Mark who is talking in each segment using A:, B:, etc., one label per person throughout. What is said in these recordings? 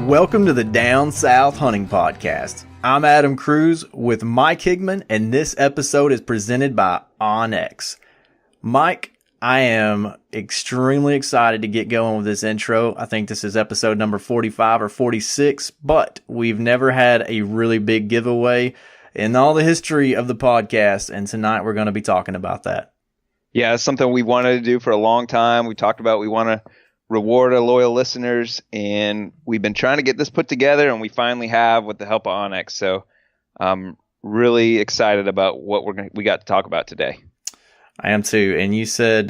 A: Welcome to the Down South Hunting Podcast. I'm Adam Cruz with Mike Higman, and this episode is presented by OnX. Mike, I am extremely excited to get going with this intro. I think this is episode number 45 or 46, but we've never had a really big giveaway in all the history of the podcast, and tonight we're going to be talking about that.
B: Yeah, it's something we wanted to do for a long time. We talked about we want to reward our loyal listeners, and we've been trying to get this put together, and we finally have with the help of OnX. So I'm really excited about what we got to talk about today.
A: I am too. And you said,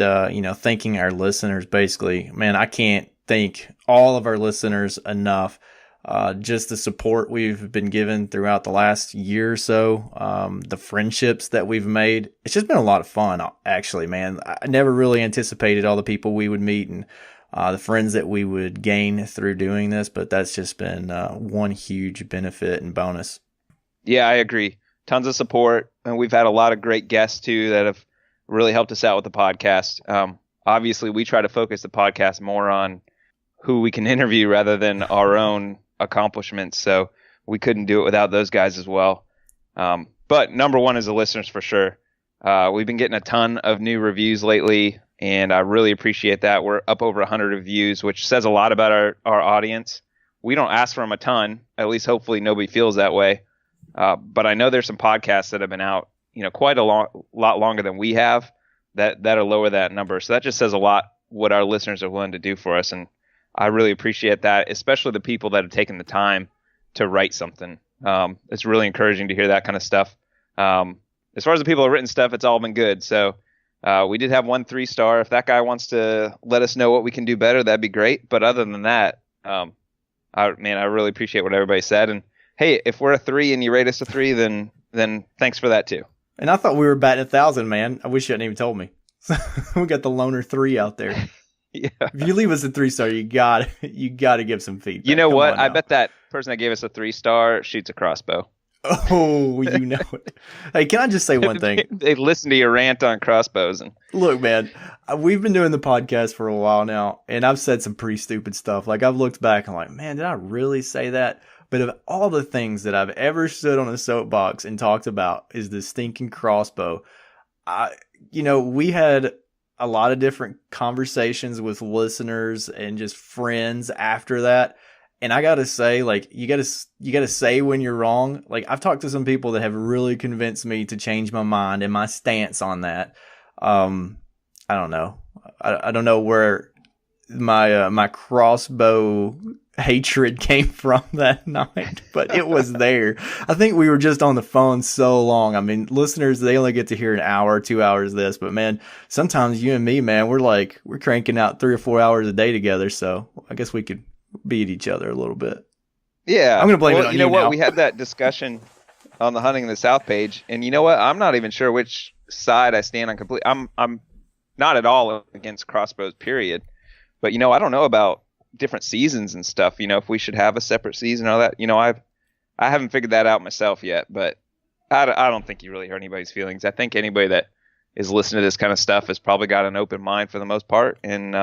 A: thanking our listeners, basically. Man, I can't thank all of our listeners enough. Just the support we've been given throughout the last year or so, the friendships that we've made. It's just been a lot of fun, actually, man. I never really anticipated all the people we would meet and the friends that we would gain through doing this, but that's just been one huge benefit and bonus.
B: Yeah, I agree. Tons of support, and we've had a lot of great guests too that have really helped us out with the podcast. Obviously, we try to focus the podcast more on who we can interview rather than our own accomplishments, so we couldn't do it without those guys as well. But number one is the listeners for sure. We've been getting a ton of new reviews lately, and I really appreciate that. We're up over 100 reviews, which says a lot about our audience. We don't ask for them a ton, at least hopefully nobody feels that way. But I know there's some podcasts that have been out, quite a lot longer than we have that are lower that number. So that just says a lot what our listeners are willing to do for us. And I really appreciate that, especially the people that have taken the time to write something. It's really encouraging to hear that kind of stuff. As far as the people who have written stuff, it's all been good. So we did have 1 3-star. If that guy wants to let us know what we can do better, that'd be great. But other than that, I really appreciate what everybody said. And hey, if we're a 3 and you rate us a 3, then thanks for that too.
A: And I thought we were batting 1,000, man. I wish you hadn't even told me. We got the loner 3 out there.
B: Yeah.
A: If you leave us a 3-star, you gotta give some feedback.
B: You know what? I bet that person that gave us a 3-star shoots a crossbow.
A: Oh, you know it. Hey, can I just say one thing?
B: They listen to your rant on crossbows. And
A: look, man, we've been doing the podcast for a while now, and I've said some pretty stupid stuff. Like, I've looked back and like, man, did I really say that? But of all the things that I've ever stood on a soapbox and talked about is the stinking crossbow. We had a lot of different conversations with listeners and just friends after that. And I got to say, like, you got to say when you're wrong. Like, I've talked to some people that have really convinced me to change my mind and my stance on that. I don't know. I don't know where my crossbow hatred came from that night, but it was there. I think we were just on the phone so long. I mean, listeners, they only get to hear an hour, 2 hours of this, but man, sometimes you and me, man, we're cranking out 3 or 4 hours a day together. So I guess we could beat each other a little bit.
B: Yeah.
A: I'm going to blame it on you
B: know what?
A: now.
B: We had that discussion on the Hunting in the South page, and you know what? I'm not even sure which side I stand on completely. I'm not at all against crossbows, period. But, I don't know about different seasons and stuff, if we should have a separate season or all that. I haven't figured that out myself yet, but I don't think you really hurt anybody's feelings. I think anybody that is listening to this kind of stuff has probably got an open mind for the most part and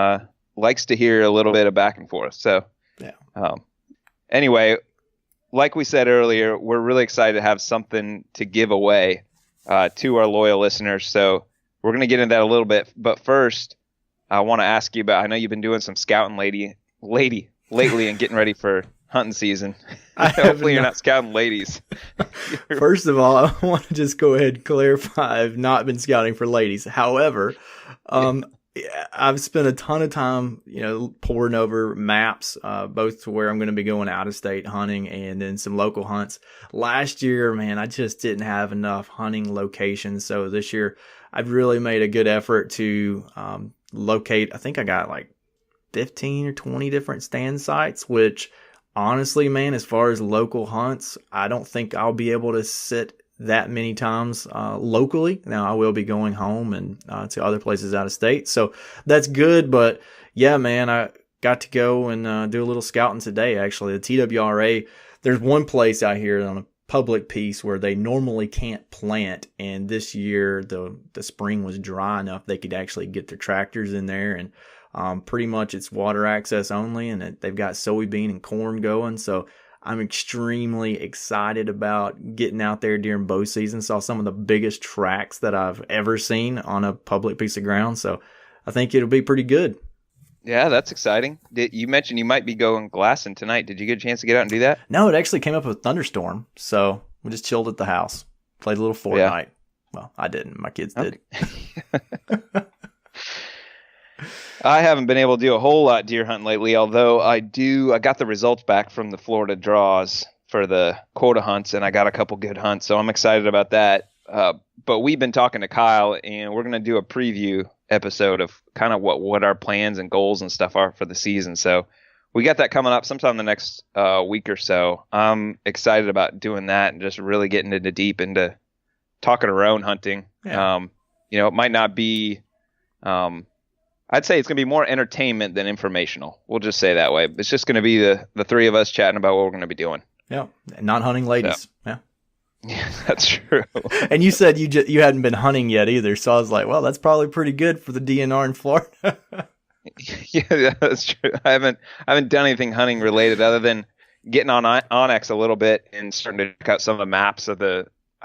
B: likes to hear a little bit of back and forth. So, yeah. Anyway, like we said earlier, we're really excited to have something to give away to our loyal listeners. So we're going to get into that a little bit. But first, I want to ask you about, I know you've been doing some scouting lately and getting ready for hunting season. Hopefully you're not scouting ladies.
A: First of all, I want to just go ahead and clarify I've not been scouting for ladies. However, I've spent a ton of time, poring over maps, both to where I'm going to be going out of state hunting and then some local hunts. Last year, man, I just didn't have enough hunting locations. So this year I've really made a good effort to locate. I think I got like 15 or 20 different stand sites, which honestly, man, as far as local hunts, I don't think I'll be able to sit that many times locally. Now, I will be going home and to other places out of state. So that's good. But yeah, man, I got to go and do a little scouting today, actually. The TWRA, there's one place out here on a public piece where they normally can't plant, and this year the spring was dry enough they could actually get their tractors in there and Pretty much it's water access only, and they've got soybean and corn going. So I'm extremely excited about getting out there during bow season. Saw some of the biggest tracks that I've ever seen on a public piece of ground. So I think it'll be pretty good.
B: Yeah, that's exciting. You mentioned you might be going glassing tonight. Did you get a chance to get out and do that?
A: No, it actually came up with a thunderstorm. So we just chilled at the house, played a little Fortnite. Yeah. Well, I didn't. My kids did.
B: Okay. I haven't been able to do a whole lot deer hunting lately, although I got the results back from the Florida draws for the quota hunts, and I got a couple good hunts, so I'm excited about that. But we've been talking to Kyle, and we're going to do a preview episode of kind of what our plans and goals and stuff are for the season. So we got that coming up sometime the next week or so. I'm excited about doing that and just really getting deep into talking our own hunting. Yeah. It might not be I'd say it's going to be more entertainment than informational. We'll just say that way. It's just going to be the three of us chatting about what we're going to be doing.
A: Yeah. Not hunting ladies. Yeah.
B: Yeah, that's true.
A: And you said you hadn't been hunting yet either. So I was like, well, that's probably pretty good for the DNR in Florida.
B: Yeah, that's true. I haven't done anything hunting related other than getting on OnX a little bit and starting to check out some of the maps I've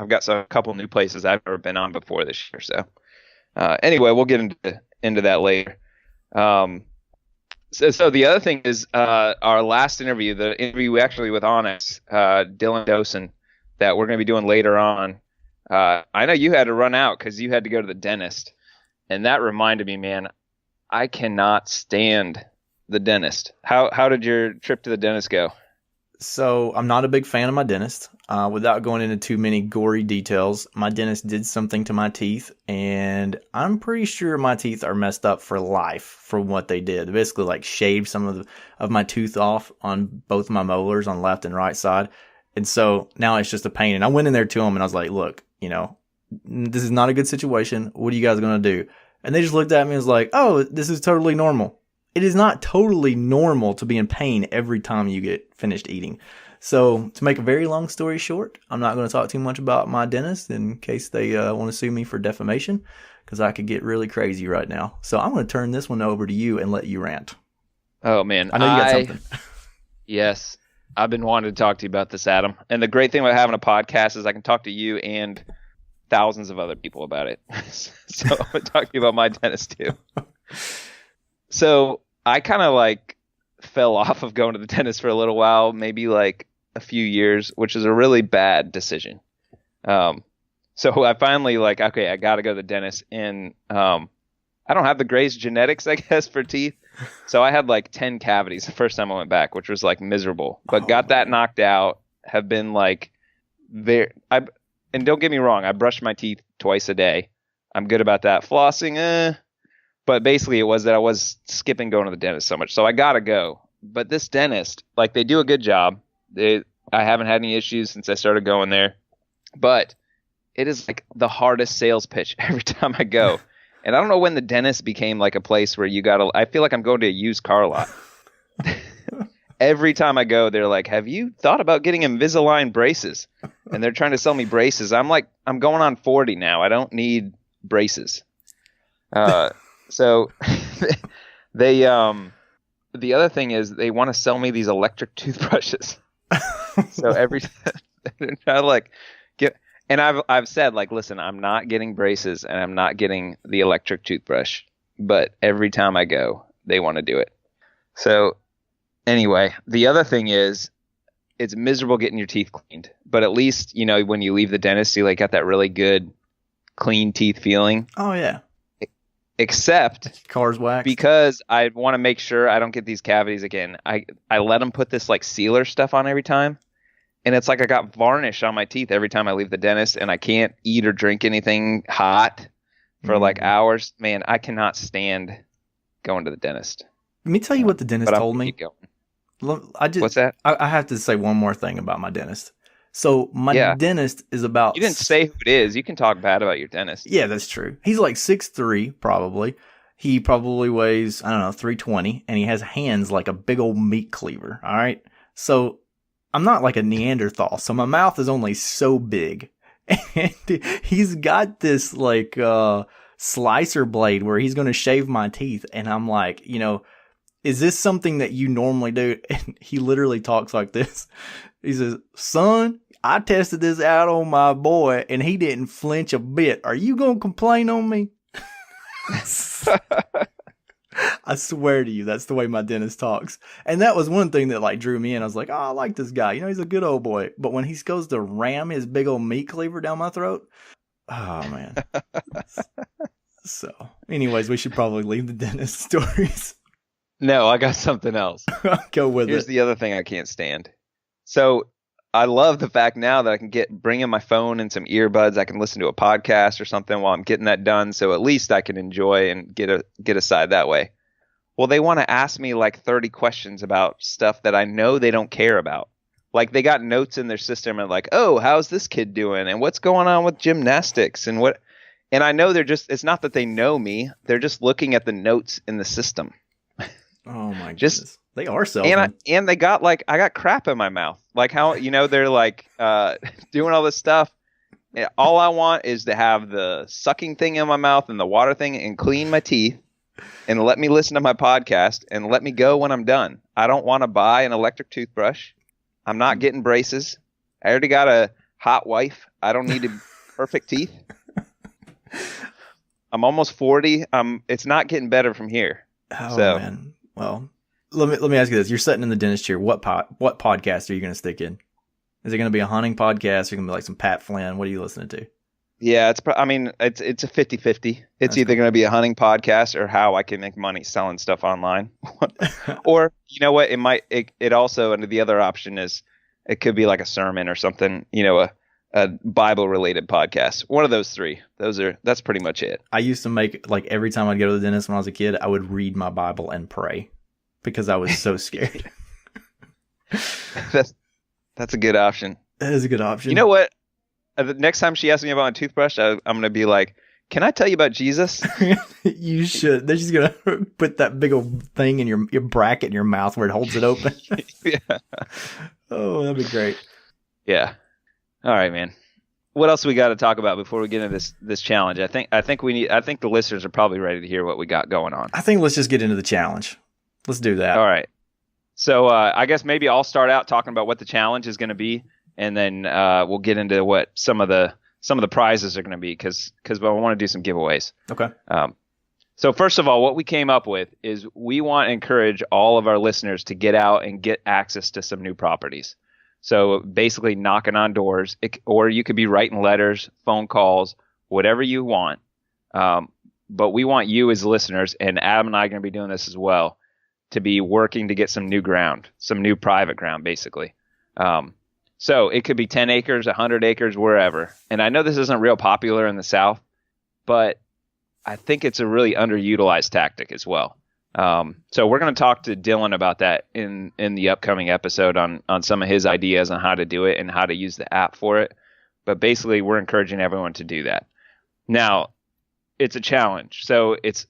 B: got a couple new places I've never been on before this year. So anyway, we'll get into that later. So the other thing is our last interview, the interview actually with OnX, Dylan Dowson, that we're going to be doing later on. I know you had to run out because you had to go to the dentist, and that reminded me, man, I cannot stand the dentist. How did your trip to the dentist go?
A: So I'm not a big fan of my dentist. Without going into too many gory details, my dentist did something to my teeth, and I'm pretty sure my teeth are messed up for life from what they did. They basically like shaved some of my tooth off on both my molars on left and right side. And so now it's just a pain. And I went in there to him and I was like, look, this is not a good situation. What are you guys going to do? And they just looked at me and was like, oh, this is totally normal. It is not totally normal to be in pain every time you get finished eating. So to make a very long story short, I'm not going to talk too much about my dentist in case they want to sue me for defamation, because I could get really crazy right now. So I'm going to turn this one over to you and let you rant.
B: Oh, man.
A: I know you got something.
B: Yes. I've been wanting to talk to you about this, Adam. And the great thing about having a podcast is I can talk to you and thousands of other people about it. So I'm going to talk to you about my dentist too. So I kind of fell off of going to the dentist for a little while, maybe a few years, which is a really bad decision. So I finally okay, I got to go to the dentist, and I don't have the greatest genetics, I guess, for teeth. So I had 10 cavities the first time I went back, which was miserable, but got that knocked out. Have been there. And don't get me wrong, I brush my teeth twice a day. I'm good about that. Flossing, but basically it was that I was skipping going to the dentist so much. So I got to go. But this dentist, they do a good job. I haven't had any issues since I started going there, but it is the hardest sales pitch every time I go. And I don't know when the dentist became a place where I feel like I'm going to a used car lot. Every time I go, they're like, have you thought about getting Invisalign braces? And they're trying to sell me braces. I'm I'm going on 40 now. I don't need braces. So they, the other thing is they want to sell me these electric toothbrushes. So they're trying to get, and I've said listen, I'm not getting braces and I'm not getting the electric toothbrush, but every time I go, they want to do it. So anyway, the other thing is it's miserable getting your teeth cleaned, but at least, when you leave the dentist, you got that really good clean teeth feeling.
A: Oh yeah.
B: Except
A: cars waxed,
B: because I want to make sure I don't get these cavities again. I let them put this sealer stuff on every time. And it's I got varnish on my teeth every time I leave the dentist, and I can't eat or drink anything hot for hours. Man, I cannot stand going to the dentist.
A: Let me tell you what the dentist told me.
B: What's that?
A: I have to say one more thing about my dentist. So my dentist is about...
B: You didn't say who it is. You can talk bad about your dentist.
A: Yeah, that's true. He's 6'3", probably. He probably weighs, 320, and he has hands like a big old meat cleaver, all right? So I'm not like a Neanderthal, so my mouth is only so big. And he's got this slicer blade where he's going to shave my teeth. And I'm like, is this something that you normally do? And he literally talks like this. He says, son, I tested this out on my boy and he didn't flinch a bit. Are you going to complain on me? I swear to you, that's the way my dentist talks. And that was one thing that like drew me in. I was like, oh, I like this guy. He's a good old boy. But when he goes to ram his big old meat cleaver down my throat, oh man. So anyways, we should probably leave the dentist stories.
B: No, I got something else.
A: Go with
B: Here's
A: it.
B: the other thing I can't stand. So I love the fact now that I can bring in my phone and some earbuds. I can listen to a podcast or something while I'm getting that done. So at least I can enjoy and get aside that way. Well, they want to ask me like 30 questions about stuff that I know they don't care about. Like they got notes in their system and like, oh, how's this kid doing? And what's going on with gymnastics and what? And I know it's not that they know me. They're just looking at the notes in the system.
A: Oh my goodness. They are selling.
B: And they got I got crap in my mouth. Like how, they're like doing all this stuff. All I want is to have the sucking thing in my mouth and the water thing and clean my teeth and let me listen to my podcast and let me go when I'm done. I don't want to buy an electric toothbrush. I'm not getting braces. I already got a hot wife. I don't need perfect teeth. I'm almost 40. It's not getting better from here.
A: Oh man. Well, let me ask you this: you're sitting in the dentist chair. What podcast are you going to stick in? Is it going to be a hunting podcast? Or going to be like some Pat Flynn? What are you listening to?
B: Yeah, it's a 50-50. It's either going to be a hunting podcast or how I can make money selling stuff online. Or you know what? It also, and the other option is it could be like a sermon or something. A Bible related podcast. One of those three. That's pretty much it. I
A: used to make like every time I'd go to the dentist when I was a kid, I would read my Bible and pray because I was so scared.
B: That's a good option.
A: That is a good option.
B: You know what? The next time she asks me about a toothbrush, I'm going to be like, can I tell you about Jesus?
A: You should. They're just going to put that big old thing in your bracket in your mouth where it holds it open.
B: Yeah.
A: Oh, that'd be great.
B: Yeah. All right, man. What else we got to talk about before we get into this challenge? I think the listeners are probably ready to hear what we got going on.
A: I think let's just get into the challenge. Let's do that.
B: All right. So I guess maybe I'll start out talking about what the challenge is going to be, and then we'll get into what some of the prizes are going to be because I want to do some giveaways.
A: Okay.
B: So first of all, what we came up with is we want to encourage all of our listeners to get out and get access to some new properties. So basically knocking on doors, or you could be writing letters, phone calls, whatever you want. But we want you as listeners, and Adam and I are going to be doing this as well, to be working to get some new ground, some new private ground, basically. So it could be 10 acres, 100 acres, wherever. And I know this isn't real popular in the South, but I think it's a really underutilized tactic as well. So we're going to talk to Dylan about that in the upcoming episode on some of his ideas on how to do it and how to use the app for it. But basically, we're encouraging everyone to do that. Now, it's a challenge. So it's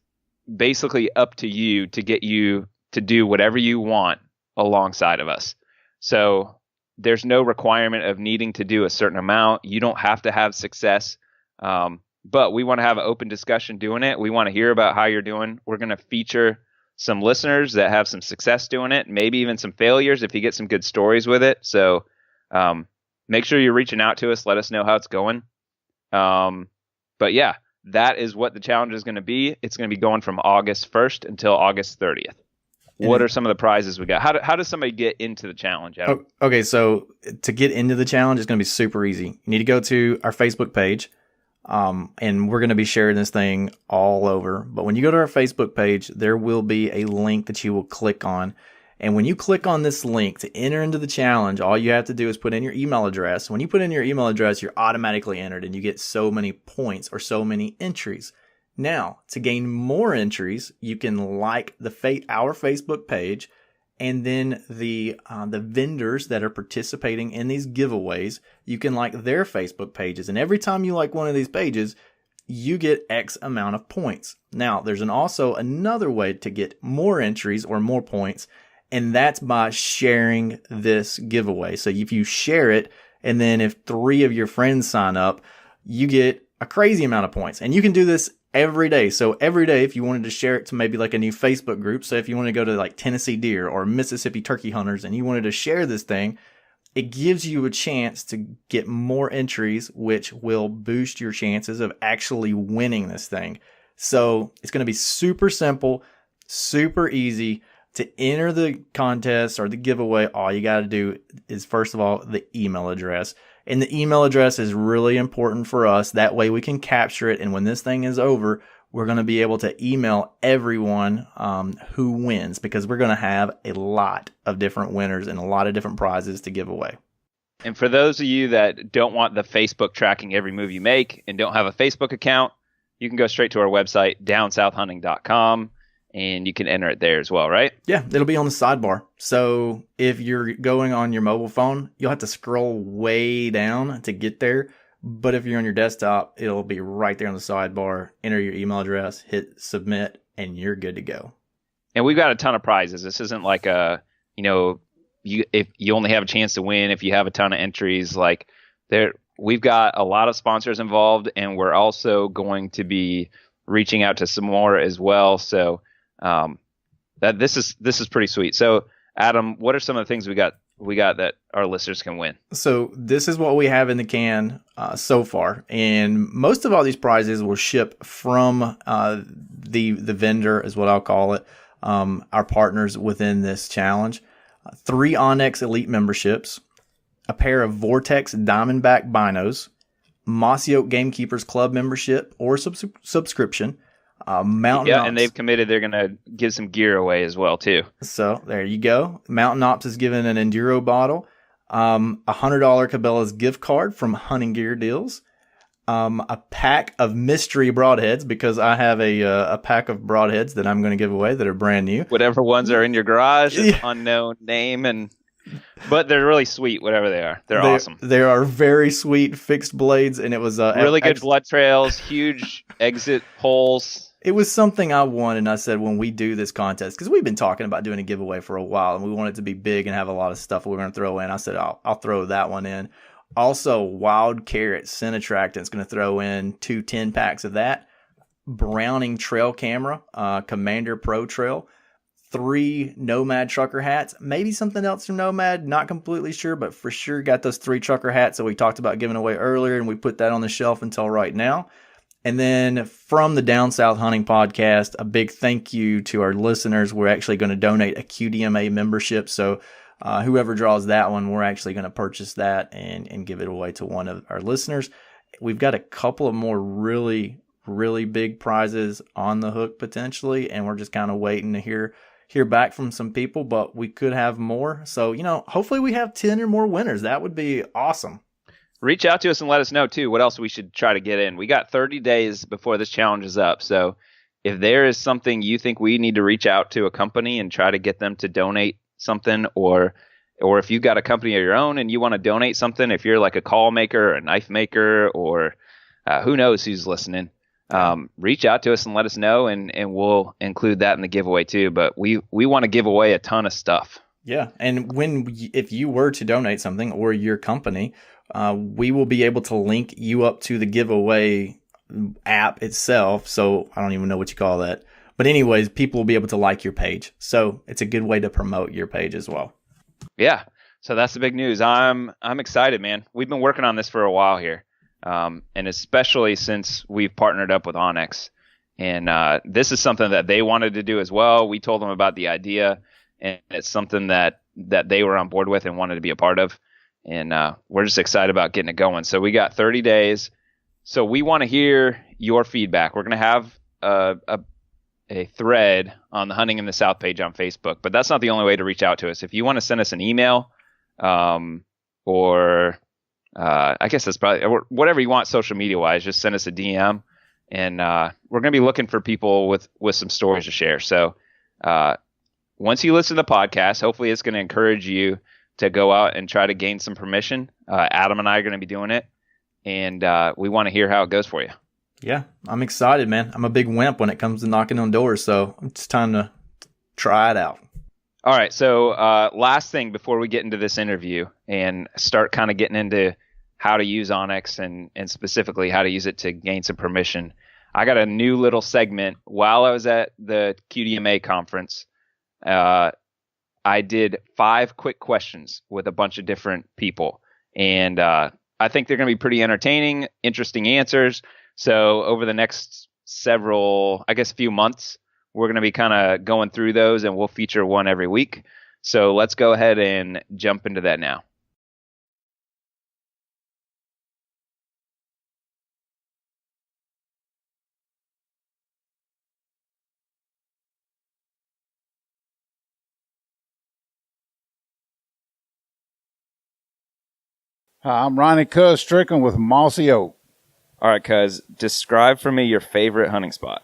B: basically up to you to get you to do whatever you want alongside of us. So there's no requirement of needing to do a certain amount. You don't have to have success. But we want to have an open discussion doing it. We want to hear about how you're doing. We're going to feature some listeners that have some success doing it, maybe even some failures if you get some good stories with it. So make sure you're reaching out to us. Let us know how it's going. But yeah, that is what the challenge is going to be. It's going to be going from August 1st until August 30th. What are some of the prizes we got? How does somebody get into the challenge?
A: Okay, so to get into the challenge, it's going to be super easy. You need to go to our Facebook page. And we're going to be sharing this thing all over. But when you go to our Facebook page, there will be a link that you will click on. And when you click on this link to enter into the challenge, all you have to do is put in your email address. When you put in your email address, you're automatically entered and you get so many points or so many entries. Now, to gain more entries, you can like our Facebook page, and then the vendors that are participating in these giveaways, you can like their Facebook pages. And every time you like one of these pages, you get X amount of points. Now, there's also another way to get more entries or more points, and that's by sharing this giveaway. So if you share it, and then if 3 of your friends sign up, you get a crazy amount of points. And you can do this every day. So every day, if you wanted to share it to maybe like a new Facebook group, so if you want to go to like Tennessee deer or Mississippi turkey hunters and you wanted to share this thing, it gives you a chance to get more entries, which will boost your chances of actually winning this thing. So it's going to be super simple, super easy to enter the contest or the giveaway. All you got to do is, first of all, the email address. And the email address is really important for us. That way we can capture it. And when this thing is over, we're going to be able to email everyone who wins, because we're going to have a lot of different winners and a lot of different prizes to give away.
B: And for those of you that don't want the Facebook tracking every move you make and don't have a Facebook account, you can go straight to our website, downsouthhunting.com, and you can enter it there as well, right?
A: Yeah, it'll be on the sidebar. So if you're going on your mobile phone, you'll have to scroll way down to get there. But if you're on your desktop, it'll be right there on the sidebar. Enter your email address, hit submit, and you're good to go.
B: And we've got a ton of prizes. This isn't like if you only have a chance to win if you have a ton of entries. Like we've got a lot of sponsors involved, and we're also going to be reaching out to some more as well. So that this is pretty sweet. So Adam, what are some of the things we got that our listeners can win?
A: So this is what we have in the can so far, and most of all these prizes will ship from the vendor, is what I'll call it, our partners within this challenge. 3 onX Elite memberships, a pair of Vortex Diamondback binos, Mossy Oak Gamekeepers Club membership or subscription, Mountain Ops.
B: And they've committed they're going to give some gear away as well too.
A: So there you go. Mountain Ops is given an Enduro bottle, $100 Cabela's gift card from Hunting Gear Deals, a pack of mystery broadheads, because I have a pack of broadheads that I'm going to give away that are brand new.
B: Whatever ones are in your garage, unknown name, but they're really sweet, whatever they are. They're awesome.
A: They are very sweet fixed blades, and it was
B: really good blood trails, huge exit holes.
A: It was something I wanted, and I said when we do this contest, because we've been talking about doing a giveaway for a while, and we want it to be big and have a lot of stuff we're going to throw in. I said I'll throw that one in. Also, Wild Carrot Synatractant's going to throw in 2 10-packs of that. Browning Trail Camera, Commander Pro Trail, 3 Nomad trucker hats, maybe something else from Nomad, not completely sure, but for sure got those 3 trucker hats that we talked about giving away earlier, and we put that on the shelf until right now. And then from the Down South Hunting Podcast, a big thank you to our listeners. We're actually going to donate a QDMA membership, so whoever draws that one, we're actually going to purchase that and give it away to one of our listeners. We've got a couple of more really, really big prizes on the hook potentially, and we're just kind of waiting to hear back from some people, but we could have more. So, hopefully we have 10 or more winners. That would be awesome.
B: Reach out to us and let us know too what else we should try to get in. We got 30 days before this challenge is up. So if there is something you think we need to reach out to a company and try to get them to donate something, or if you've got a company of your own and you want to donate something, if you're like a call maker or a knife maker, or who knows who's listening, reach out to us and let us know, and we'll include that in the giveaway too. But we want to give away a ton of stuff.
A: Yeah. And if you were to donate something, or your company, we will be able to link you up to the giveaway app itself. So I don't even know what you call that. But anyways, people will be able to like your page. So it's a good way to promote your page as well.
B: Yeah. So that's the big news. I'm excited, man. We've been working on this for a while here. And especially since we've partnered up with onX. And this is something that they wanted to do as well. We told them about the idea, and it's something that they were on board with and wanted to be a part of. And we're just excited about getting it going. So we got 30 days. So we want to hear your feedback. We're going to have a thread on the Hunting in the South page on Facebook, but that's not the only way to reach out to us. If you want to send us an email, or I guess that's probably whatever you want social media wise, just send us a DM, and we're going to be looking for people with some stories to share. So once you listen to the podcast, hopefully it's going to encourage you to go out and try to gain some permission. Adam and I are going to be doing it, and we want to hear how it goes for you.
A: Yeah, I'm excited, man. I'm a big wimp when it comes to knocking on doors, so it's time to try it out.
B: All right, so last thing before we get into this interview and start kind of getting into how to use onX and specifically how to use it to gain some permission, I got a new little segment while I was at the QDMA conference. I did 5 quick questions with a bunch of different people, and I think they're going to be pretty entertaining, interesting answers. So over the next several, I guess, few months, we're going to be kind of going through those, and we'll feature one every week. So let's go ahead and jump into that now.
C: Hi, I'm Ronnie Cuz Strickland with Mossy Oak.
B: All right, Cuz, describe for me your favorite hunting spot.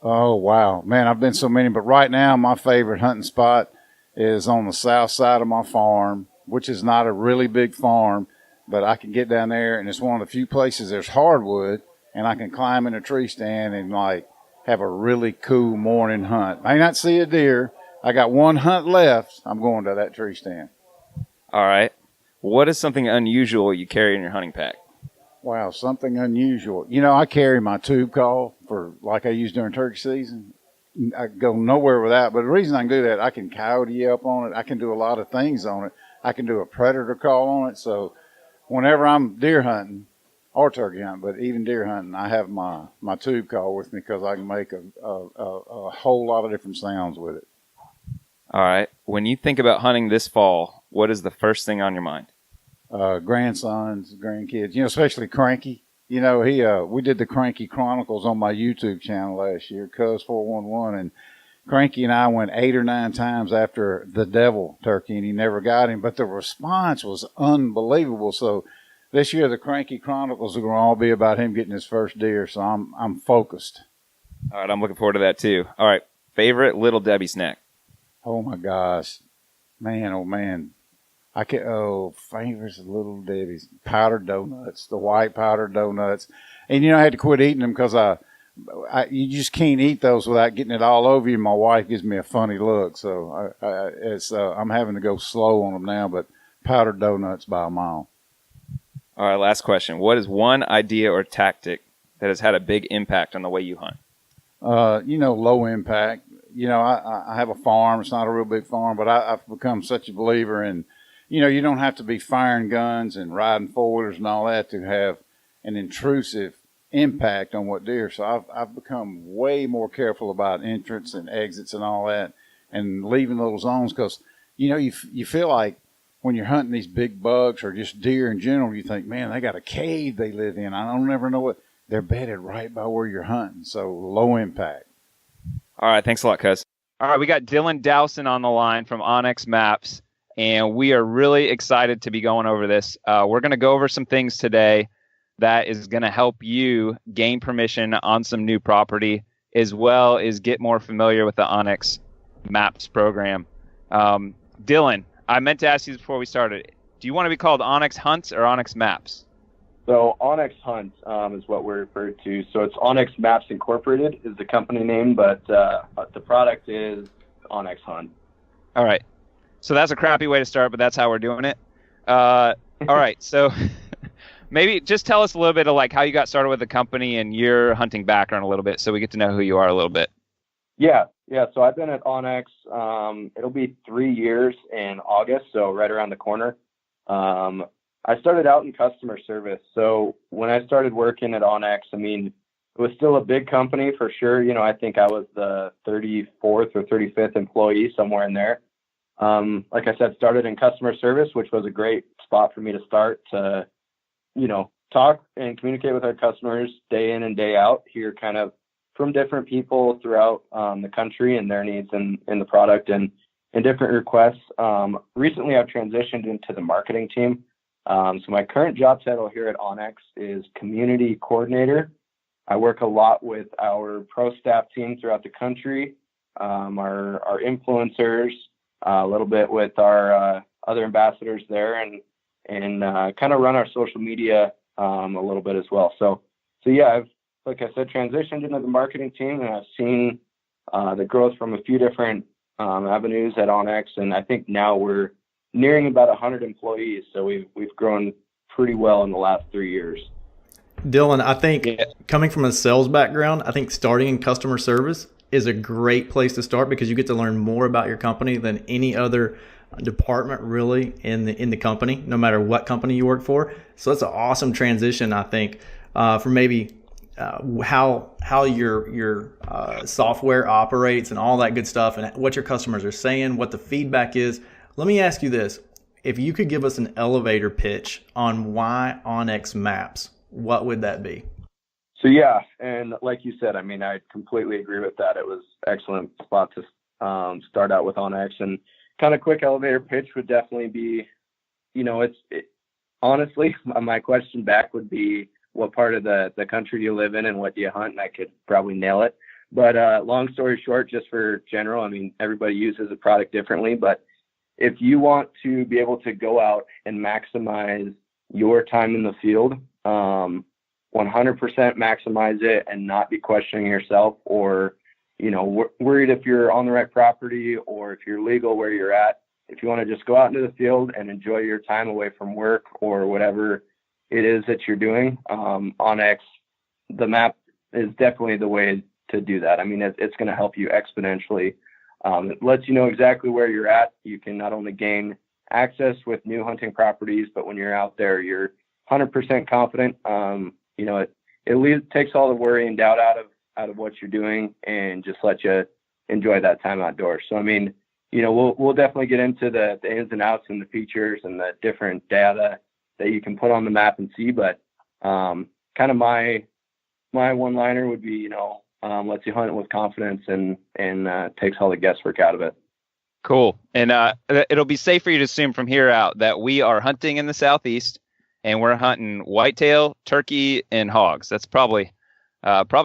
C: Oh, wow. Man, I've been so many, but right now my favorite hunting spot is on the south side of my farm, which is not a really big farm, but I can get down there, and it's one of the few places there's hardwood, and I can climb in a tree stand and, like, have a really cool morning hunt. I may not see a deer. I got one hunt left. I'm going to that tree stand.
B: All right. What is something unusual you carry in your hunting pack?
C: Wow, something unusual. You know, I carry my tube call for like I use during turkey season. I go nowhere with that. But the reason I can do that, I can coyote up on it. I can do a lot of things on it. I can do a predator call on it. So whenever I'm deer hunting or turkey hunting, but even deer hunting, I have my tube call with me because I can make a whole lot of different sounds with it.
B: All right. When you think about hunting this fall, what is the first thing on your mind?
C: Grandsons, grandkids, you know, especially Cranky. You know, we did the Cranky Chronicles on my YouTube channel last year, Cuz 411, and Cranky and I went 8 or 9 times after the devil turkey, and he never got him. But the response was unbelievable. So this year, the Cranky Chronicles are going to all be about him getting his first deer. So I'm focused.
B: All right, I'm looking forward to that too. All right, favorite Little Debbie snack?
C: Oh my gosh, man, oh man. Favorites of Little Debbie's. Powdered donuts, the white powdered donuts. And, you know, I had to quit eating them because you just can't eat those without getting it all over you. My wife gives me a funny look. So I'm having to go slow on them now, but powdered donuts by a mile.
B: All right, last question. What is one idea or tactic that has had a big impact on the way you hunt?
C: You know, low impact. You know, I have a farm. It's not a real big farm, but I've become such a believer in, you know, you don't have to be firing guns and riding four-wheelers and all that to have an intrusive impact on what deer. So I've become way more careful about entrance and exits and all that and leaving little zones because, you know, you feel like when you're hunting these big bucks or just deer in general, you think, man, they got a cave they live in. I don't ever know what. They're bedded right by where you're hunting. So low impact.
B: All right, thanks a lot, Cuz. All right, we got Dylan Dowson on the line from OnX Maps. And we are really excited to be going over this. We're going to go over some things today that is going to help you gain permission on some new property, as well as get more familiar with the OnX Maps program. Dylan, I meant to ask you this before we started. Do you want to be called OnX Hunts or OnX Maps?
D: So OnX Hunt is what we're referred to. So it's OnX Maps Incorporated is the company name, but the product is OnX Hunt.
B: All right. So that's a crappy way to start, but that's how we're doing it. All right. So maybe just tell us a little bit of like how you got started with the company and your hunting background a little bit so we get to know who you are a little bit.
D: Yeah. So I've been at OnX. It'll be 3 years in August, so right around the corner. I started out in customer service. So when I started working at OnX, I mean, it was still a big company for sure. You know, I think I was the 34th or 35th employee, somewhere in there. Like I said, started in customer service, which was a great spot for me to start to, you know, talk and communicate with our customers day in and day out, hear kind of from different people throughout the country and their needs in the product and different requests. Recently, I've transitioned into the marketing team. So my current job title here at OnX is community coordinator. I work a lot with our pro staff team throughout the country, our influencers, a little bit with our other ambassadors there, and kind of run our social media a little bit as well. So yeah, I've, like I said, transitioned into the marketing team, and I've seen the growth from a few different avenues at OnX, and I think now we're nearing about 100 employees. So we've grown pretty well in the last 3 years.
A: Dylan, I think
B: Yeah.
A: coming from a sales background, I think starting in customer service is a great place to start because you get to learn more about your company than any other department really in the company, no matter what company you work for. So that's an awesome transition, I think, for maybe how your software operates and all that good stuff, and what your customers are saying, what the feedback is. Let me ask you this: if you could give us an elevator pitch on why OnX Maps, what would that be?
D: So yeah, and like you said, I mean, I completely agree with that. It was excellent spot to start out with OnX, and kind of quick elevator pitch would definitely be, honestly, my question back would be, what part of the country do you live in and what do you hunt? And I could probably nail it. But long story short, just for general, I mean, everybody uses a product differently, but if you want to be able to go out and maximize your time in the field, 100% maximize it and not be questioning yourself or, worried if you're on the right property or if you're legal where you're at. If you want to just go out into the field and enjoy your time away from work or whatever it is that you're doing, OnX, the map is definitely the way to do that. I mean, it's going to help you exponentially. It lets you know exactly where you're at. You can not only gain access with new hunting properties, but when you're out there, you're 100% confident. It takes all the worry and doubt out of what you're doing and just let you enjoy that time outdoors. So, I mean, we'll definitely get into the ins and outs and the features and the different data that you can put on the map and see. But kind of my one-liner would be, lets you hunt with confidence and takes all the guesswork out of it.
B: Cool. And it'll be safe for you to assume from here out that we are hunting in the Southeast and we're hunting whitetail, turkey, and hogs. That's probably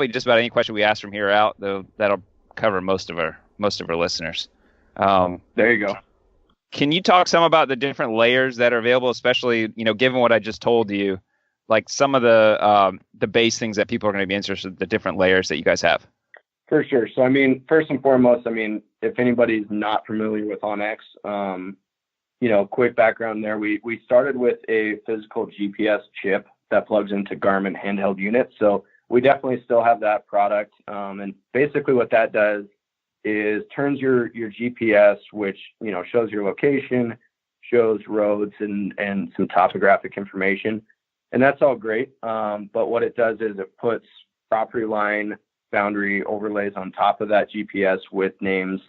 B: just about any question we ask from here out, though. That'll cover most of our listeners.
D: There you go.
B: Can you talk some about the different layers that are available, especially, given what I just told you, like some of the base things that people are going to be interested in, the different layers that you guys have?
D: For sure. So, I mean, first and foremost, I mean, if anybody's not familiar with OnX, quick background there. We started with a physical GPS chip that plugs into Garmin handheld units. So we definitely still have that product. And basically what that does is turns your GPS, which, shows your location, shows roads and some topographic information. And that's all great. But what it does is it puts property line boundary overlays on top of that GPS with names.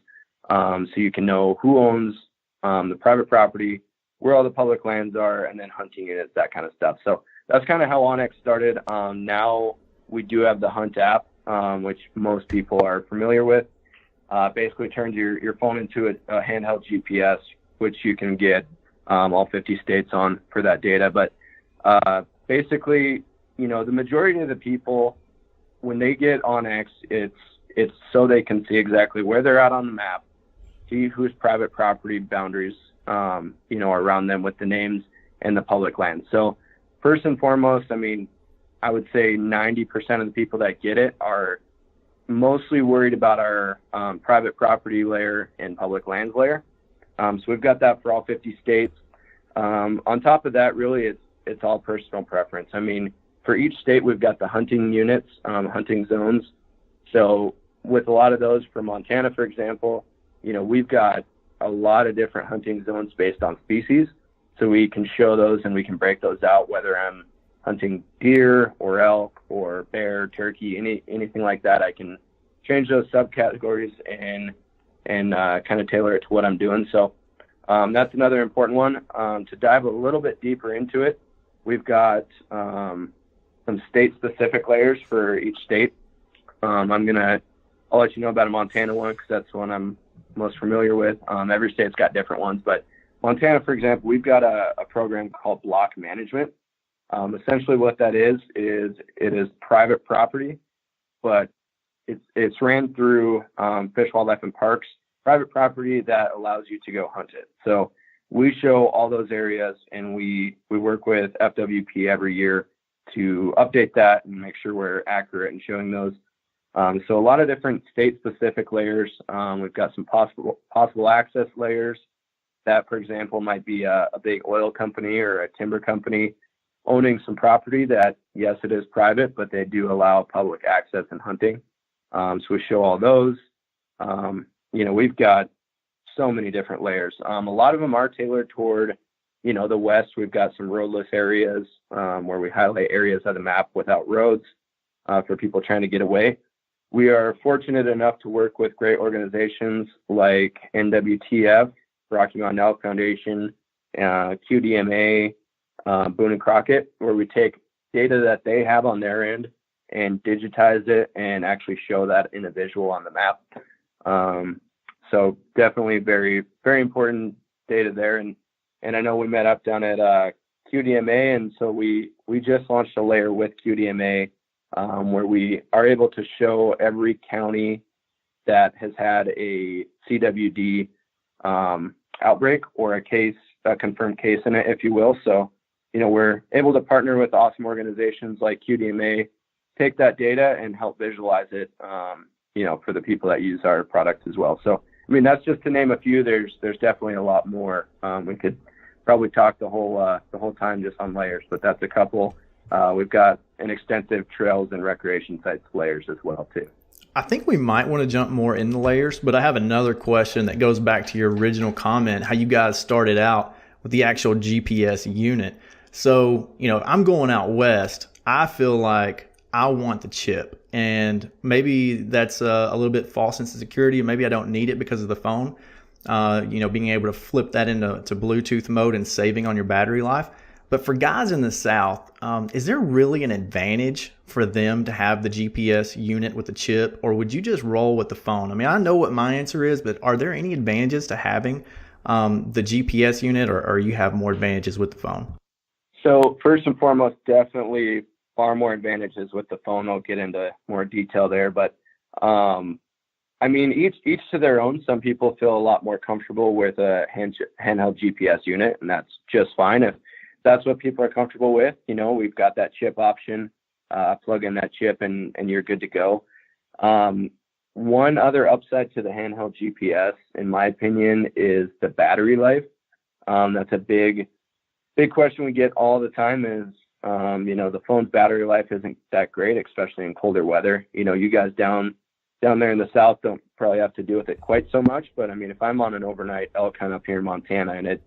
D: So you can know who owns the private property, where all the public lands are, and then hunting units, that kind of stuff. So that's kind of how OnX started. Now we do have the Hunt app, which most people are familiar with. Basically turns your phone into a handheld GPS, which you can get all 50 states on for that data. But basically, the majority of the people, when they get OnX, it's so they can see exactly where they're at on the map, see whose private property boundaries, are around them with the names and the public land. So first and foremost, I mean, I would say 90% of the people that get it are mostly worried about our private property layer and public lands layer. So we've got that for all 50 states. On top of that, really, it's all personal preference. I mean, for each state, we've got the hunting units, hunting zones. So with a lot of those, for Montana, for example, we've got a lot of different hunting zones based on species. So we can show those and we can break those out, whether I'm hunting deer or elk or bear, turkey, anything like that. I can change those subcategories and kind of tailor it to what I'm doing. So that's another important one. To dive a little bit deeper into it, we've got some state-specific layers for each state. I'll let you know about a Montana one because that's the one I'm most familiar with. Every state's got different ones, but Montana, for example, we've got a program called block management. Essentially what that is it is private property, but it's ran through Fish, Wildlife, and Parks, private property that allows you to go hunt it. So we show all those areas, and we work with FWP every year to update that and make sure we're accurate in showing those. So a lot of different state-specific layers. We've got some possible access layers that, for example, might be a big oil company or a timber company owning some property that, yes, it is private, but they do allow public access and hunting. So we show all those. We've got so many different layers. A lot of them are tailored toward, the West. We've got some roadless areas where we highlight areas of the map without roads for people trying to get away. We are fortunate enough to work with great organizations like NWTF, Rocky Mountain Elk Foundation, QDMA, Boone and Crockett, where we take data that they have on their end and digitize it and actually show that in a visual on the map. So definitely very, very important data there. And I know we met up down at QDMA, and so we just launched a layer with QDMA where we are able to show every county that has had a CWD outbreak or a confirmed case in it, if you will. So, we're able to partner with awesome organizations like QDMA, take that data and help visualize it, for the people that use our products as well. So, that's just to name a few. There's definitely a lot more. We could probably talk the whole time just on layers, but that's a couple. We've got an extensive trails and recreation sites layers as well too.
A: I think we might want to jump more in the layers, but I have another question that goes back to your original comment, how you guys started out with the actual GPS unit. So, I'm going out west. I feel like I want the chip, and maybe that's a little bit false sense of security. Maybe I don't need it because of the phone. Being able to flip that into Bluetooth mode and saving on your battery life. But for guys in the South, is there really an advantage for them to have the GPS unit with the chip, or would you just roll with the phone? I know what my answer is, but are there any advantages to having the GPS unit, or you have more advantages with the phone?
D: So first and foremost, definitely far more advantages with the phone. I'll get into more detail there, but each to their own. Some people feel a lot more comfortable with a handheld GPS unit, and that's just fine. If that's what people are comfortable with, we've got that chip option. Plug in that chip and you're good to go. One other upside to the handheld GPS, in my opinion, is the battery life. That's a big question we get all the time is, the phone's battery life isn't that great, especially in colder weather. You guys down there in the South don't probably have to deal with it quite so much. But if I'm on an overnight elk hunt up here in Montana and it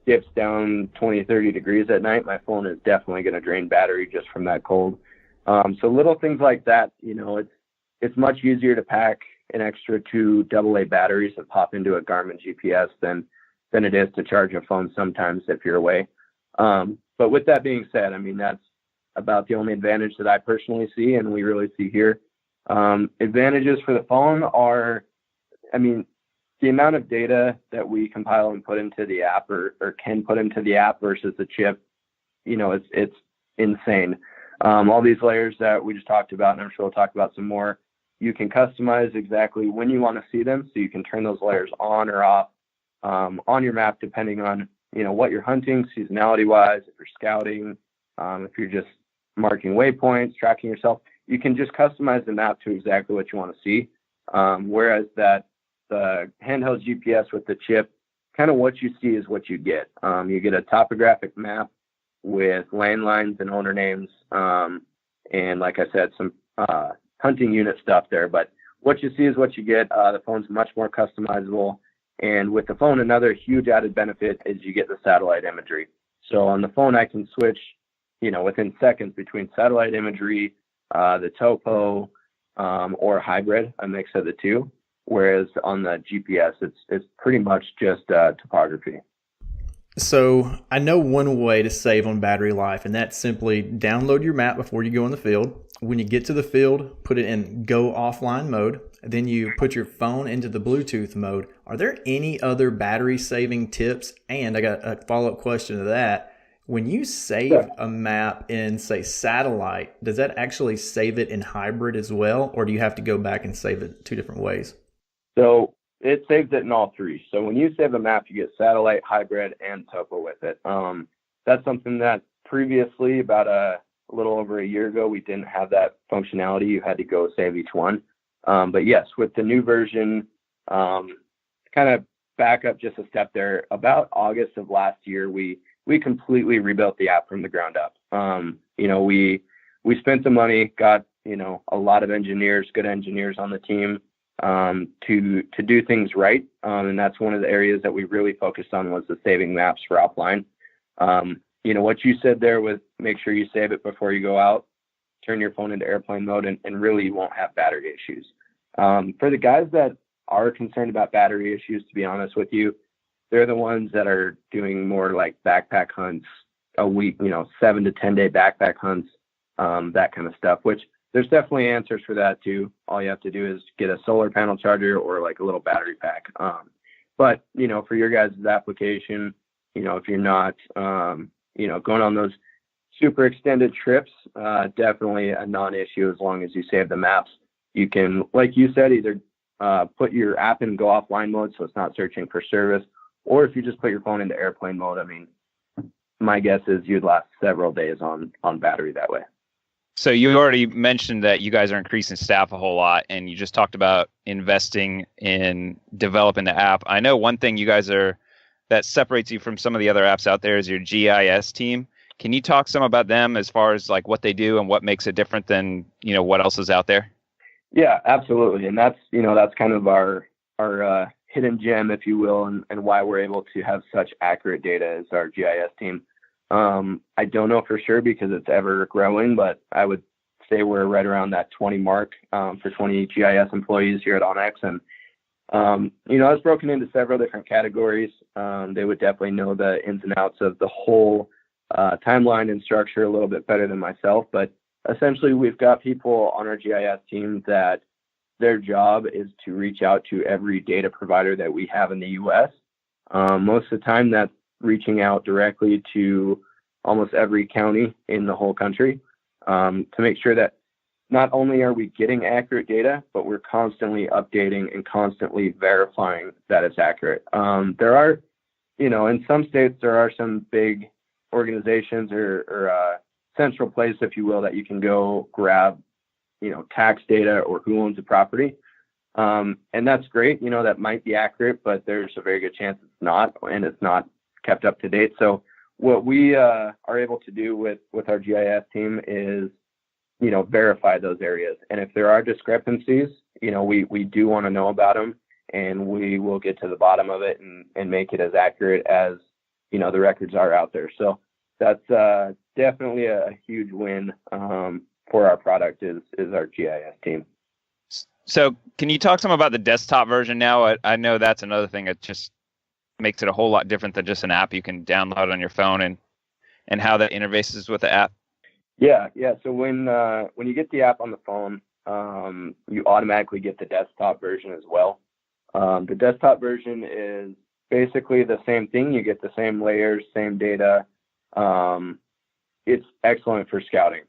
D: dips down 20, 30 degrees at night, my phone is definitely going to drain battery just from that cold. So little things like that, it's much easier to pack an extra 2 AA batteries and pop into a Garmin GPS than it is to charge a phone sometimes if you're away. But with that being said, that's about the only advantage that I personally see and we really see here. Advantages for the phone are, the amount of data that we compile and put into the app or can put into the app versus the chip, it's insane. All these layers that we just talked about, and I'm sure we'll talk about some more, you can customize exactly when you want to see them. So you can turn those layers on or off on your map, depending on, what you're hunting seasonality wise, if you're scouting, if you're just marking waypoints, tracking yourself, you can just customize the map to exactly what you want to see. Whereas the handheld GPS with the chip, kind of what you see is what you get. You get a topographic map with landlines and owner names. And like I said, some hunting unit stuff there, but what you see is what you get. The phone's much more customizable. And with the phone, another huge added benefit is you get the satellite imagery. So on the phone, I can switch, within seconds between satellite imagery, the topo, or hybrid, a mix of the two. Whereas on the GPS, it's pretty much just topography.
A: So I know one way to save on battery life, and that's simply download your map before you go in the field. When you get to the field, put it in go offline mode. Then you put your phone into the Bluetooth mode. Are there any other battery saving tips? And I got a follow-up question to that. When you save a map in, say, satellite, does that actually save it in hybrid as well? Or do you have to go back and save it 2 different ways?
D: So it saves it in all 3. So when you save a map, you get satellite, hybrid, and topo with it. That's something that previously, about a little over a year ago, we didn't have that functionality. You had to go save each one. But yes, with the new version, kind of back up just a step there, about August of last year, we we completely rebuilt the app from the ground up. We spent the money, got, a lot of engineers, good engineers on the team, to do things right. And that's one of the areas that we really focused on, was the saving maps for offline. What you said there was make sure you save it before you go out, turn your phone into airplane mode, and really you won't have battery issues. For the guys that are concerned about battery issues, to be honest with you, they're the ones that are doing more like backpack hunts a week, 7 to 10 day backpack hunts, that kind of stuff, which there's definitely answers for that too. All you have to do is get a solar panel charger or like a little battery pack. But for your guys' application, if you're not, going on those super extended trips, definitely a non-issue as long as you save the maps. You can, like you said, either put your app in go offline mode so it's not searching for service, or if you just put your phone into airplane mode, I mean, my guess is you'd last several days on battery that way.
B: So you already mentioned that you guys are increasing staff a whole lot, and you just talked about investing in developing the app. I know one thing you guys are that separates you from some of the other apps out there is your GIS team. Can you talk some about them as far as like what they do and what makes it different than, what else is out there?
D: Yeah, absolutely. And that's kind of our hidden gem, if you will, and why we're able to have such accurate data is our GIS team. I don't know for sure because it's ever growing, but I would say we're right around that 20 mark for 20 GIS employees here at onX. And, it's broken into several different categories. They would definitely know the ins and outs of the whole timeline and structure a little bit better than myself. But essentially, we've got people on our GIS team that their job is to reach out to every data provider that we have in the U.S. Most of the time, that's reaching out directly to almost every county in the whole country to make sure that not only are we getting accurate data, but we're constantly updating and constantly verifying that it's accurate. There are, in some states, there are some big organizations or central place, if you will, that you can go grab, tax data or who owns a property. And that's great. That might be accurate, but there's a very good chance it's not, and it's not kept up to date. So what we are able to do with our GIS team is, verify those areas. And if there are discrepancies, we do want to know about them, and we will get to the bottom of it and make it as accurate as, the records are out there. So that's definitely a huge win for our product is our GIS team.
B: So can you talk some about the desktop version now? I know that's another thing that just makes it a whole lot different than just an app you can download on your phone and how that interfaces with the app.
D: Yeah. So when you get the app on the phone, you automatically get the desktop version as well. The desktop version is basically the same thing. You get the same layers, same data. It's excellent for scouting.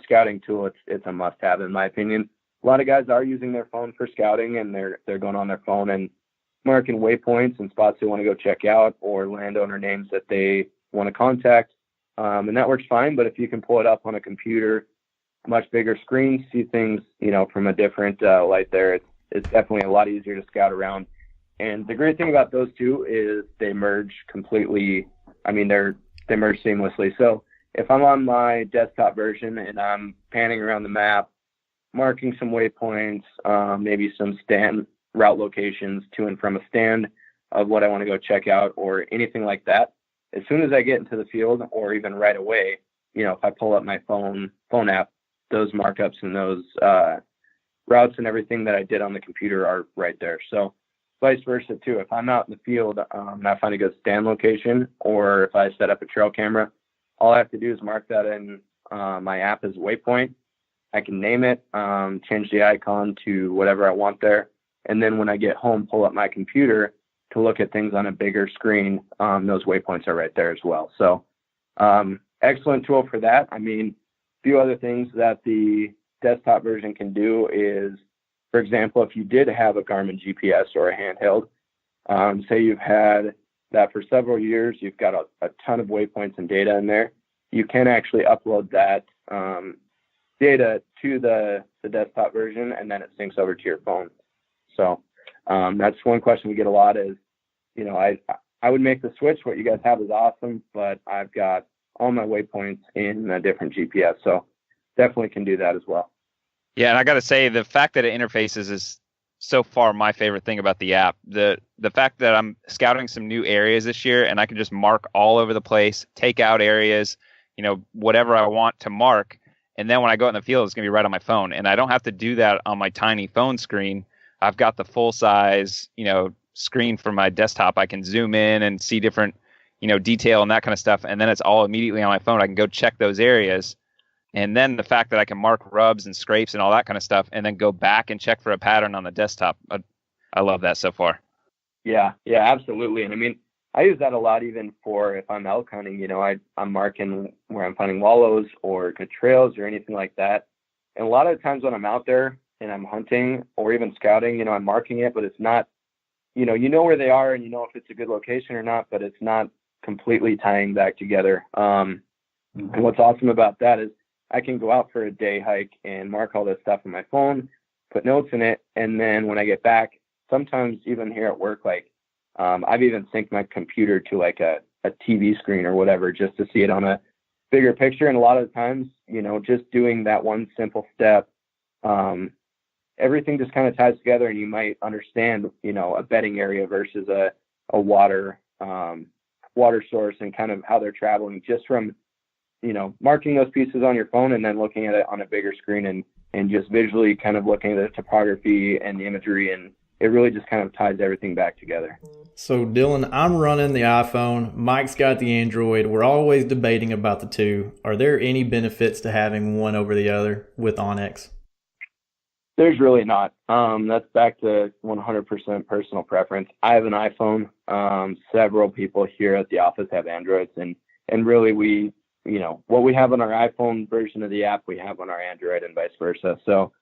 D: Scouting tool, it's a must-have in my opinion. A lot of guys are using their phone for scouting, and they're going on their phone and marking waypoints and spots they want to go check out or landowner names that they want to contact. And that works fine. But if you can pull it up on a computer, much bigger screen, see things, from a different light there, it's definitely a lot easier to scout around. And the great thing about those two is they merge completely. I mean, they merge seamlessly. So if I'm on my desktop version and I'm panning around the map, marking some waypoints, maybe some stand route locations to and from a stand of what I want to go check out or anything like that, as soon as I get into the field or even right away, if I pull up my phone app, those markups and those routes and everything that I did on the computer are right there. So vice versa too. If I'm out in the field and I find a good stand location, or if I set up a trail camera, all I have to do is mark that in my app as a waypoint. I can name it, change the icon to whatever I want there. And then when I get home, pull up my computer to look at things on a bigger screen, those waypoints are right there as well. So excellent tool for that. I mean, a few other things that the desktop version can do is, for example, if you did have a Garmin GPS or a handheld, say you've had that for several years, you've got a ton of waypoints and data in there, you can actually upload that data to the desktop version, and then it syncs over to your phone. So that's one question we get a lot is, I would make the switch. What you guys have is awesome, but I've got all my waypoints in a different GPS, so definitely can do that as well.
B: Yeah, and I got to say, the fact that it interfaces is so far my favorite thing about the app. The fact that I'm scouting some new areas this year, and I can just mark all over the place, take out areas, whatever I want to mark, and then when I go out in the field, it's going to be right on my phone, and I don't have to do that on my tiny phone screen. I've got the full size, screen for my desktop. I can zoom in and see different, detail and that kind of stuff, and then it's all immediately on my phone. I can go check those areas. And then the fact that I can mark rubs and scrapes and all that kind of stuff, and then go back and check for a pattern on the desktop. I love that so far.
D: Yeah, absolutely. And I mean, I use that a lot even for if I'm elk hunting, I'm marking where I'm finding wallows or good trails or anything like that. And a lot of the times when I'm out there and I'm hunting or even scouting, I'm marking it, but it's not, you know where they are and you know if it's a good location or not, but it's not completely tying back together. And what's awesome about that is I can go out for a day hike and mark all this stuff on my phone, put notes in it, and then when I get back, sometimes even here at work, I've even synced my computer to like a TV screen or whatever just to see it on a bigger picture. And a lot of times, just doing that one simple step, everything just kind of ties together, and you might understand, a bedding area versus a water source and kind of how they're traveling just from marking those pieces on your phone and then looking at it on a bigger screen and just visually kind of looking at the topography and the imagery, and it really just kind of ties everything back together.
A: So Dylan, I'm running the iPhone. Mike's got the Android. We're always debating about the two. Are there any benefits to having one over the other with onX?
D: There's really not. That's back to 100% personal preference. I have an iPhone. Several people here at the office have Androids, and really what we have on our iPhone version of the app, we have on our Android and vice versa. So,